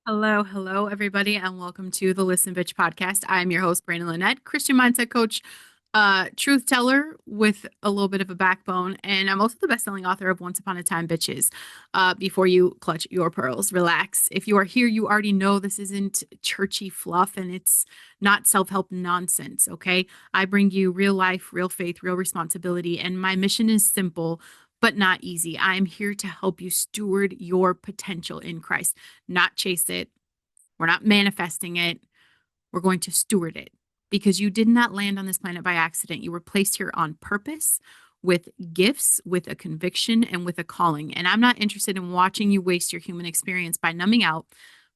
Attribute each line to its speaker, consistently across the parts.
Speaker 1: Hello, hello, everybody, and welcome to the Listen Bitch podcast. I'm your host, Brandon Lynette, Christian mindset coach, truth teller with a little bit of a backbone, and I'm also the best-selling author of Once Upon a Time, Bitches. Before you clutch your pearls, relax. If you are here, you already know this isn't churchy fluff, and it's not self-help nonsense. Okay, I bring you real life, real faith, real responsibility, and my mission is simple but not easy. I am here to help you steward your potential in Christ, not chase it. We're not manifesting it. We're going to steward it because you did not land on this planet by accident. You were placed here on purpose with gifts, with a conviction, and with a calling. And I'm not interested in watching you waste your human experience by numbing out,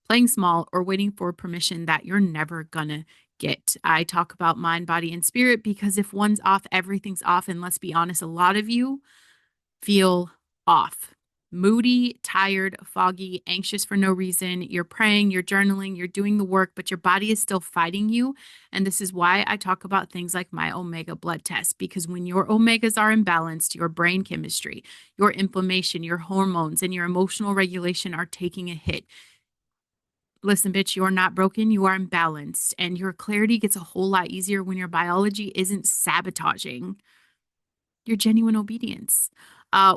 Speaker 1: playing small, or waiting for permission that you're never going to get. I talk about mind, body, and spirit because if one's off, everything's off. And let's be honest, a lot of you feel off. Moody, tired, foggy, anxious for no reason. You're praying, you're journaling, you're doing the work, but your body is still fighting you. And this is why I talk about things like my omega blood test, because when your omegas are imbalanced, your brain chemistry, your inflammation, your hormones, and your emotional regulation are taking a hit. Listen, bitch, you're not broken, you are imbalanced, and your clarity gets a whole lot easier when your biology isn't sabotaging your genuine obedience.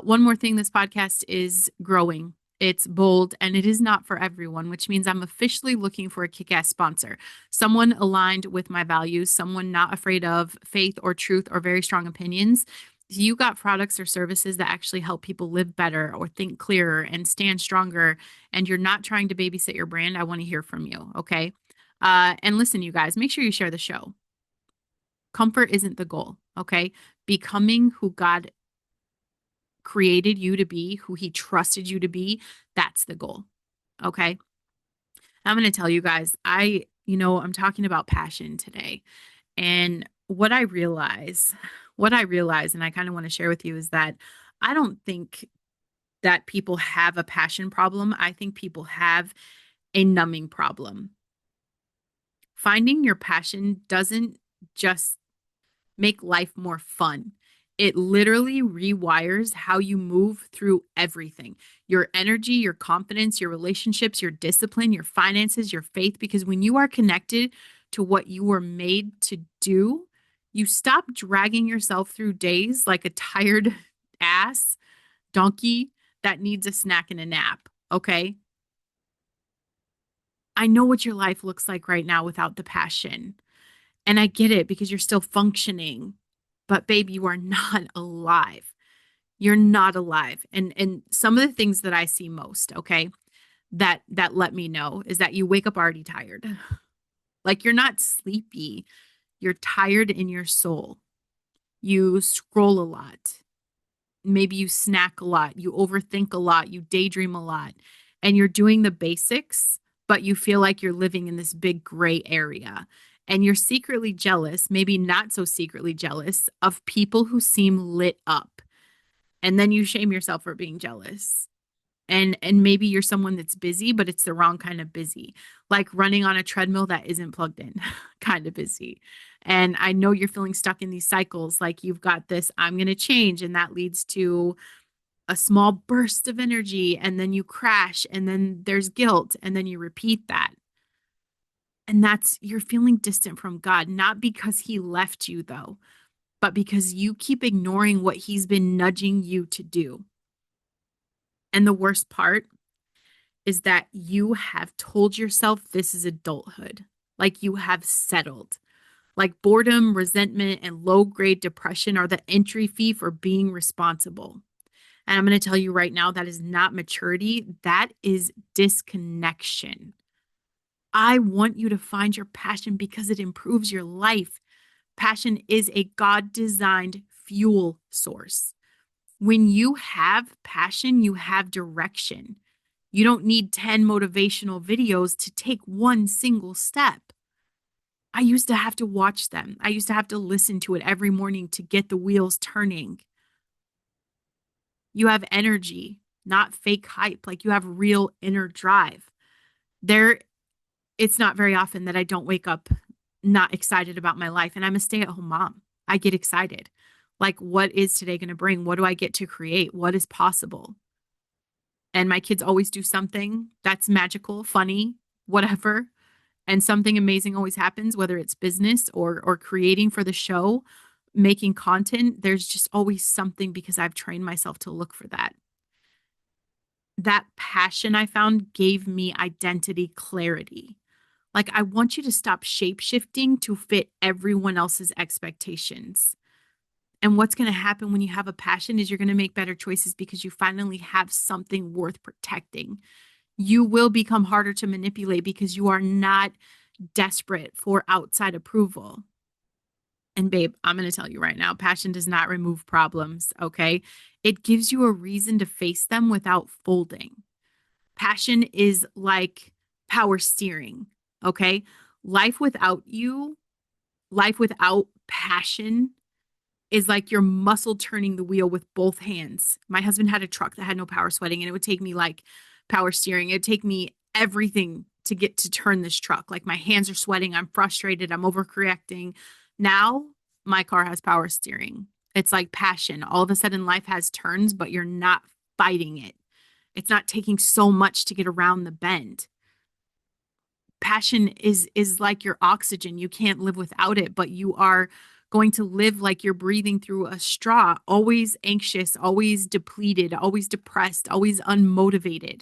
Speaker 1: One more thing, this podcast is growing. It's bold and it is not for everyone, which means I'm officially looking for a kick ass sponsor, someone aligned with my values, someone not afraid of faith or truth or very strong opinions. If you got products or services that actually help people live better or think clearer and stand stronger, and you're not trying to babysit your brand, I want to hear from you. Okay. And listen, you guys, make sure you share the show. Comfort isn't the goal. Okay. Becoming who God created you to be, who he trusted you to be, that's the goal. Okay. I'm going to tell you guys, I'm talking about passion today. And what I realize, and I kind of want to share with you is that I don't think that people have a passion problem. I think people have a numbing problem. Finding your passion doesn't just make life more fun. It literally rewires how you move through everything, your energy, your confidence, your relationships, your discipline, your finances, your faith. Because when you are connected to what you were made to do, you stop dragging yourself through days like a tired ass donkey that needs a snack and a nap. Okay. I know what your life looks like right now without the passion. And I get it because you're still functioning. But babe, you are not alive. You're not alive. And some of the things that I see most, okay, that let me know is that you wake up already tired. Like you're not sleepy. You're tired in your soul. You scroll a lot. Maybe you snack a lot. You overthink a lot. You daydream a lot. And you're doing the basics, but you feel like you're living in this big gray area. And you're secretly jealous, maybe not so secretly jealous, of people who seem lit up. And then you shame yourself for being jealous. And maybe you're someone that's busy, but it's the wrong kind of busy, like running on a treadmill that isn't plugged in, kind of busy. And I know you're feeling stuck in these cycles, like you've got this, I'm going to change, and that leads to a small burst of energy, and then you crash, and then there's guilt, and then you repeat that. And that's you're feeling distant from God, not because he left you though, but because you keep ignoring what he's been nudging you to do. And the worst part is that you have told yourself this is adulthood. Like you have settled. Like boredom, resentment, and low grade depression are the entry fee for being responsible. And I'm going to tell you right now that is not maturity, that is disconnection. I want you to find your passion because it improves your life. Passion is a God designed fuel source. When you have passion, you have direction. You don't need 10 motivational videos to take one single step. I used to have to watch them. I used to have to listen to it every morning to get the wheels turning. You have energy, not fake hype. Like you have real inner drive. There, it's not very often that I don't wake up not excited about my life. And I'm a stay-at-home mom. I get excited. Like, what is today going to bring? What do I get to create? What is possible? And my kids always do something that's magical, funny, whatever, and something amazing always happens, whether it's business or creating for the show, making content, there's just always something because I've trained myself to look for that. That passion I found gave me identity clarity. Like, I want you to stop shape shifting to fit everyone else's expectations. And what's going to happen when you have a passion is you're going to make better choices because you finally have something worth protecting. You will become harder to manipulate because you are not desperate for outside approval. And babe, I'm going to tell you right now, passion does not remove problems, okay? It gives you a reason to face them without folding. Passion is like power steering, okay? Life without you, life without passion is like your muscle turning the wheel with both hands. My husband had a truck that had no power sweating, and it would take me like power steering. It'd take me everything to get to turn this truck. Like my hands are sweating. I'm frustrated. I'm overcorrecting. Now my car has power steering. It's like passion. All of a sudden, life has turns, but you're not fighting it. It's not taking so much to get around the bend. Passion is like your oxygen. You can't live without it, but you are going to live like you're breathing through a straw, always anxious, always depleted, always depressed, always unmotivated.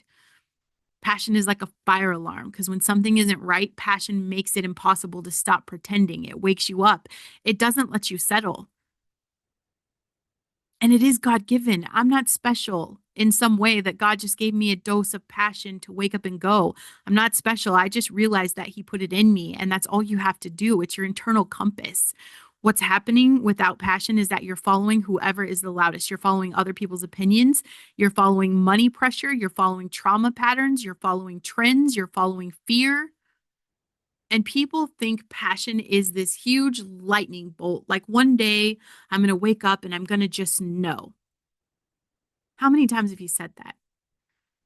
Speaker 1: Passion is like a fire alarm because when something isn't right, passion makes it impossible to stop pretending. It wakes you up. It doesn't let you settle. And it is God given. I'm not special in some way that God just gave me a dose of passion to wake up and go. I'm not special. I just realized that He put it in me, and that's all you have to do. It's your internal compass. What's happening without passion is that you're following whoever is the loudest. You're following other people's opinions. You're following money pressure. You're following trauma patterns. You're following trends. You're following fear. And people think passion is this huge lightning bolt. Like one day I'm going to wake up and I'm going to just know. How many times have you said that?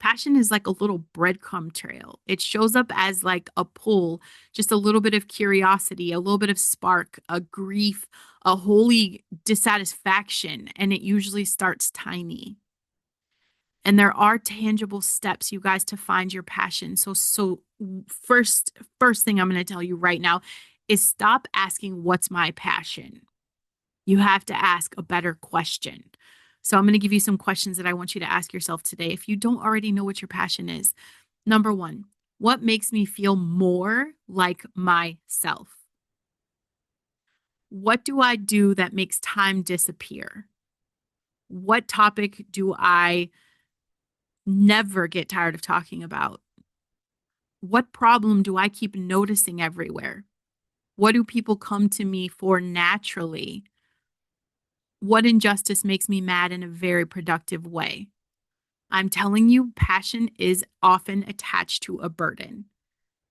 Speaker 1: Passion is like a little breadcrumb trail. It shows up as like a pull, just a little bit of curiosity, a little bit of spark, a grief, a holy dissatisfaction. And it usually starts tiny. And there are tangible steps, you guys, to find your passion. So first thing I'm going to tell you right now is stop asking what's my passion. You have to ask a better question. So I'm going to give you some questions that I want you to ask yourself today. If you don't already know what your passion is, number one, what makes me feel more like myself? What do I do that makes time disappear? What topic do I never get tired of talking about? What problem do I keep noticing everywhere? What do people come to me for naturally? What injustice makes me mad in a very productive way? I'm telling you, passion is often attached to a burden.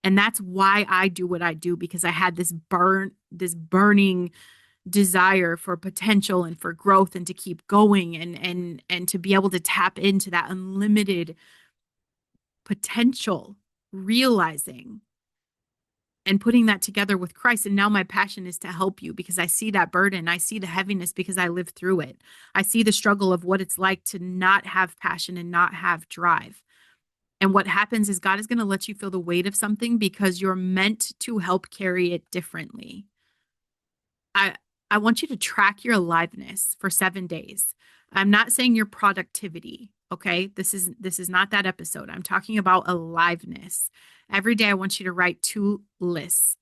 Speaker 1: And that's why I do what I do, because I had this burning desire for potential and for growth and to keep going and to be able to tap into that unlimited potential, realizing and putting that together with Christ. And now my passion is to help you because I see that burden. I see the heaviness because I lived through it. I see the struggle of what it's like to not have passion and not have drive. And what happens is God is going to let you feel the weight of something because you're meant to help carry it differently. I I want you to track your aliveness for 7 days. I'm not saying your productivity, okay? This is not that episode. I'm talking about aliveness. Every day I want you to write 2 lists.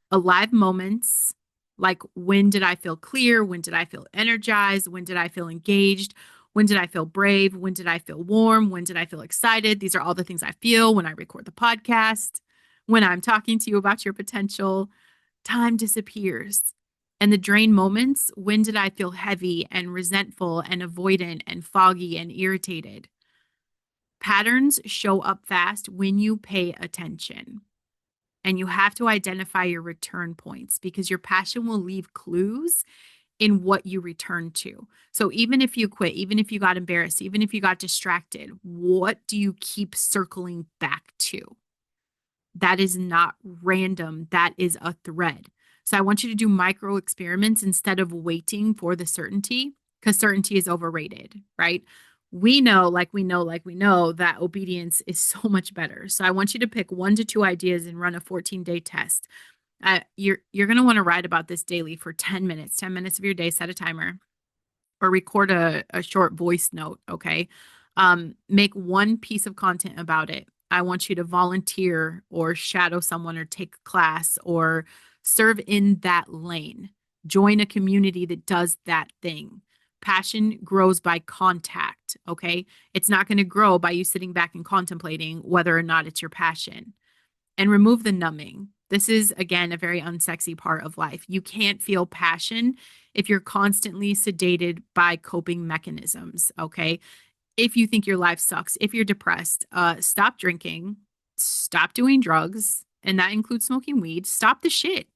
Speaker 1: Alive moments, like when did I feel clear? When did I feel energized? When did I feel engaged? When did I feel brave? When did I feel warm? When did I feel excited? These are all the things I feel when I record the podcast, when I'm talking to you about your potential. Time disappears. And the drain moments, when did I feel heavy and resentful and avoidant and foggy and irritated? Patterns show up fast when you pay attention. And you have to identify your return points because your passion will leave clues in what you return to. So even if you quit, even if you got embarrassed, even if you got distracted, what do you keep circling back to? That is not random. That is a thread. So I want you to do micro experiments instead of waiting for the certainty because certainty is overrated, right? we know that obedience is so much better. So I want you to pick 1 to 2 ideas and run a 14-day test. You're going to want to write about this daily for 10 minutes, 10 minutes of your day, set a timer or record a short voice note. Okay. Make one piece of content about it. I want you to volunteer or shadow someone or take a class or serve in that lane. Join a community that does that thing. Passion grows by contact. Okay. It's not going to grow by you sitting back and contemplating whether or not it's your passion. And remove the numbing. This is, again, a very unsexy part of life. You can't feel passion if you're constantly sedated by coping mechanisms. Okay. If you think your life sucks, if you're depressed, stop drinking, stop doing drugs, and that includes smoking weed. Stop the shit.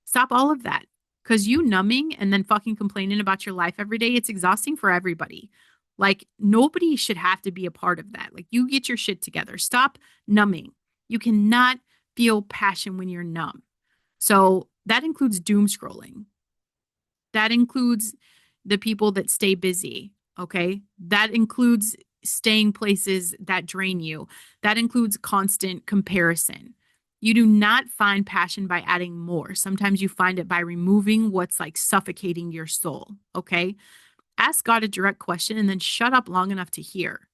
Speaker 1: Stop all of that. Because you numbing and then fucking complaining about your life every day, it's exhausting for everybody. Like, nobody should have to be a part of that. Like, you get your shit together. Stop numbing. You cannot feel passion when you're numb. So that includes doom scrolling. That includes the people that stay busy. Okay. That includes staying places that drain you. That includes constant comparison. You do not find passion by adding more. Sometimes you find it by removing what's like suffocating your soul. Okay. Ask God a direct question and then shut up long enough to hear.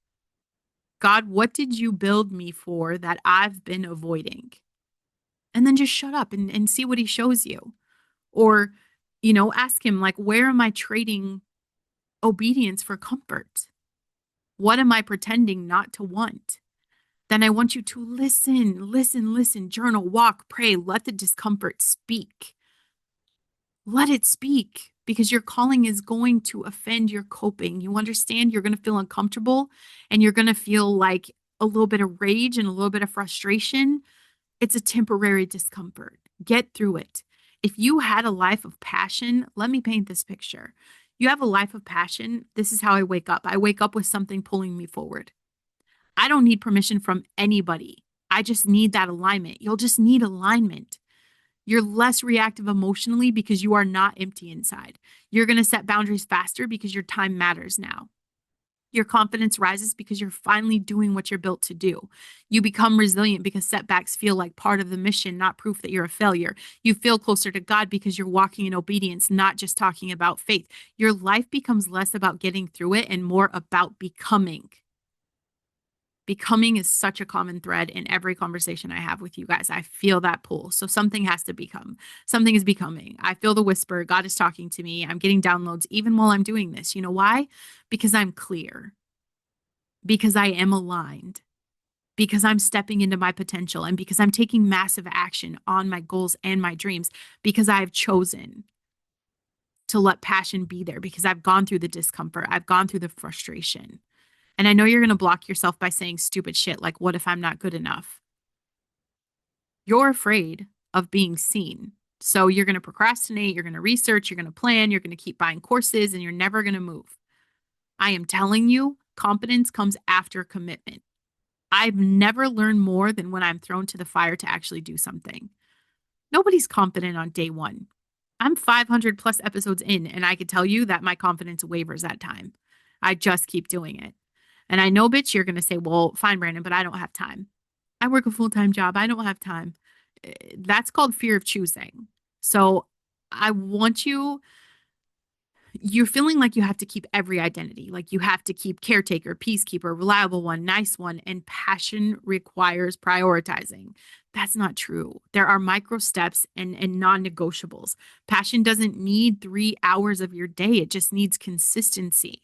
Speaker 1: God, what did you build me for that I've been avoiding? And then just shut up and see what he shows you. Or, ask him, like, where am I trading obedience for comfort? What am I pretending not to want? Then I want you to listen, journal, walk, pray, let the discomfort speak. Let it speak because your calling is going to offend your coping. You understand you're going to feel uncomfortable and you're going to feel like a little bit of rage and a little bit of frustration. It's a temporary discomfort. Get through it. If you had a life of passion, let me paint this picture. You have a life of passion. This is how I wake up. I wake up with something pulling me forward. I don't need permission from anybody. I just need that alignment. You'll just need alignment. You're less reactive emotionally because you are not empty inside. You're going to set boundaries faster because your time matters now. Your confidence rises because you're finally doing what you're built to do. You become resilient because setbacks feel like part of the mission, not proof that you're a failure. You feel closer to God because you're walking in obedience, not just talking about faith. Your life becomes less about getting through it and more about becoming. Becoming is such a common thread in every conversation I have with you guys. I feel that pull. So something has to become. Something is becoming. I feel the whisper. God is talking to me. I'm getting downloads even while I'm doing this. You know why? Because I'm clear. Because I am aligned. Because I'm stepping into my potential and because I'm taking massive action on my goals and my dreams. Because I've chosen to let passion be there. Because I've gone through the discomfort. I've gone through the frustration. And I know you're going to block yourself by saying stupid shit like, what if I'm not good enough? You're afraid of being seen. So you're going to procrastinate, you're going to research, you're going to plan, you're going to keep buying courses, and you're never going to move. I am telling you, confidence comes after commitment. I've never learned more than when I'm thrown to the fire to actually do something. Nobody's confident on day one. I'm 500 plus episodes in, and I could tell you that my confidence wavers at time. I just keep doing it. And I know, bitch, you're going to say, well, fine, Brandon, but I don't have time. I work a full-time job. I don't have time. That's called fear of choosing. So I want you're feeling like you have to keep every identity, like you have to keep caretaker, peacekeeper, reliable one, nice one, and passion requires prioritizing. That's not true. There are micro steps and non-negotiables. Passion doesn't need 3 hours of your day. It just needs consistency.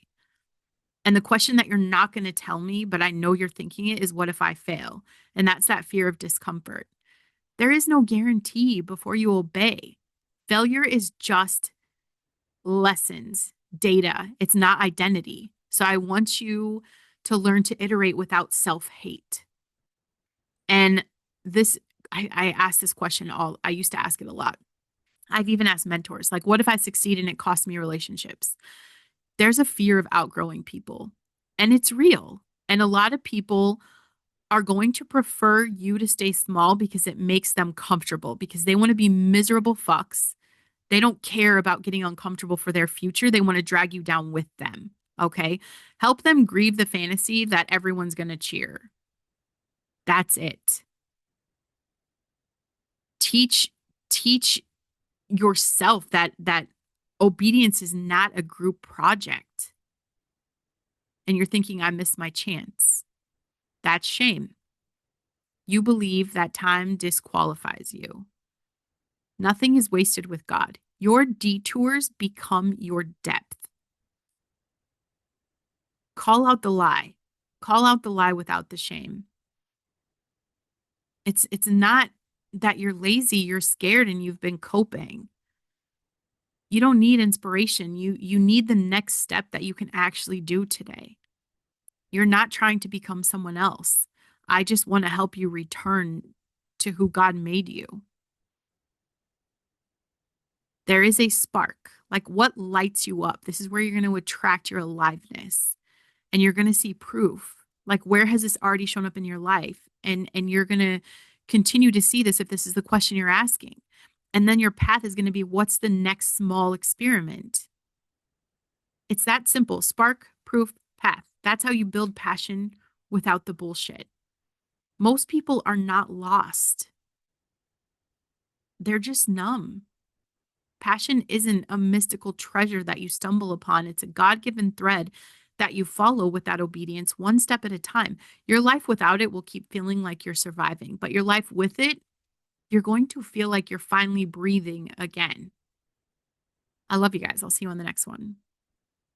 Speaker 1: And the question that you're not going to tell me, but I know you're thinking it, is what if I fail? And that's that fear of discomfort. There is no guarantee before you obey. Failure is just lessons, data. It's not identity. So I want you to learn to iterate without self-hate. And this, I ask this question I used to ask it a lot. I've even asked mentors, like, what if I succeed and it costs me relationships? There's a fear of outgrowing people, and it's real. And a lot of people are going to prefer you to stay small because it makes them comfortable, because they want to be miserable fucks. They don't care about getting uncomfortable for their future. They want to drag you down with them. Okay. Help them grieve the fantasy that everyone's going to cheer. That's it. Teach yourself that obedience is not a group project. And you're thinking, I missed my chance. That's shame. You believe that time disqualifies you. Nothing is wasted with God. Your detours become your depth. Call out the lie. Call out the lie without the shame. It's not that you're lazy, you're scared and you've been coping. You don't need inspiration. You need the next step that you can actually do today. You're not trying to become someone else. I just want to help you return to who God made you. There is a spark. Like, what lights you up? This is where you're going to attract your aliveness, and you're going to see proof. Like, where has this already shown up in your life? And you're going to continue to see this if this is the question you're asking. And then your path is going to be, what's the next small experiment? It's that simple. Spark, proof, path. That's how you build passion without the bullshit. Most people are not lost. They're just numb. Passion isn't a mystical treasure that you stumble upon. It's a God-given thread that you follow with that obedience, one step at a time. Your life without it will keep feeling like you're surviving, but your life with it, you're going to feel like you're finally breathing again. I love you guys. I'll see you on the next one.